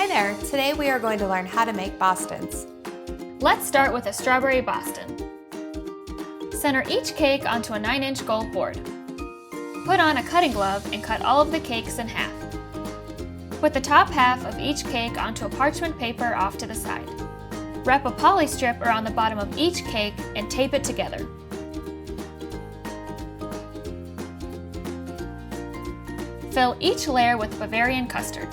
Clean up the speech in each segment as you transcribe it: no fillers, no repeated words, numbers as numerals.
Hi there! Today we are going to learn how to make Bostons. Let's start with a strawberry Boston. Center each cake onto a 9-inch gold board. Put on a cutting glove and cut all of the cakes in half. Put the top half of each cake onto a parchment paper off to the side. Wrap a poly strip around the bottom of each cake and tape it together. Fill each layer with Bavarian custard.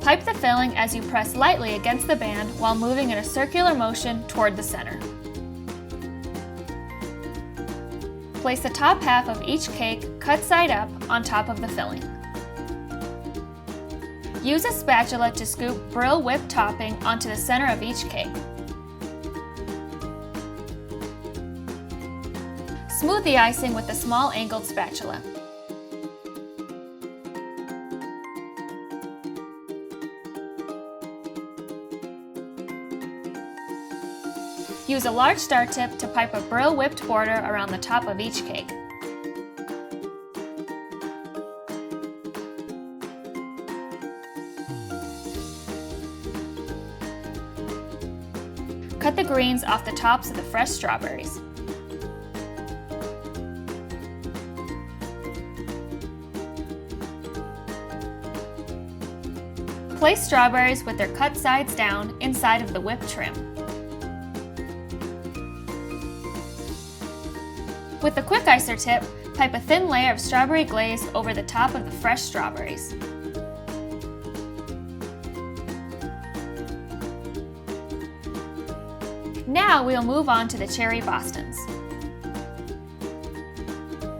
Pipe the filling as you press lightly against the band while moving in a circular motion toward the center. Place the top half of each cake, cut side up, on top of the filling. Use a spatula to scoop Brill whipped topping onto the center of each cake. Smooth the icing with a small angled spatula. Use a large star tip to pipe a Brill whipped border around the top of each cake. Cut the greens off the tops of the fresh strawberries. Place strawberries with their cut sides down inside of the whipped trim. With the quick icer tip, pipe a thin layer of strawberry glaze over the top of the fresh strawberries. Now we'll move on to the cherry Bostons.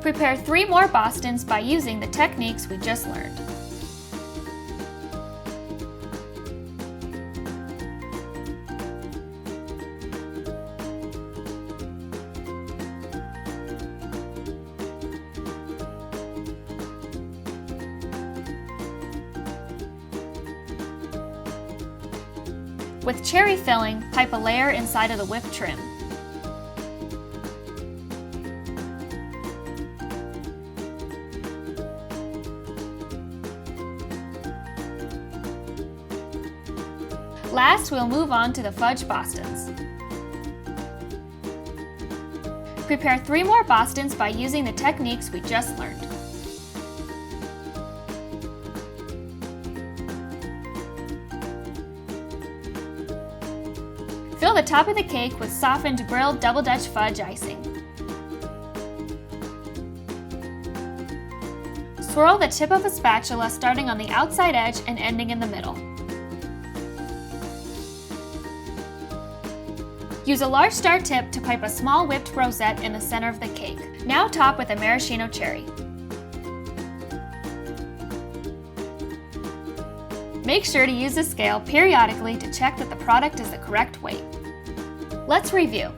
Prepare 3 more Bostons by using the techniques we just learned. With cherry filling, pipe a layer inside of the whipped trim. Last, we'll move on to the fudge Bostons. Prepare 3 more Bostons by using the techniques we just learned. Fill the top of the cake with softened Brill Double Dutch fudge icing. Swirl the tip of a spatula starting on the outside edge and ending in the middle. Use a large star tip to pipe a small whipped rosette in the center of the cake. Now top with a maraschino cherry. Make sure to use a scale periodically to check that the product is the correct weight. Let's review.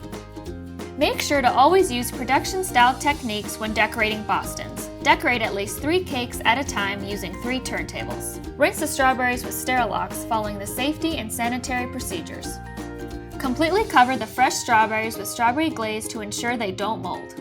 Make sure to always use production-style techniques when decorating Bostons. Decorate at least 3 cakes at a time using 3 turntables. Rinse the strawberries with Sterilox following the safety and sanitary procedures. Completely cover the fresh strawberries with strawberry glaze to ensure they don't mold.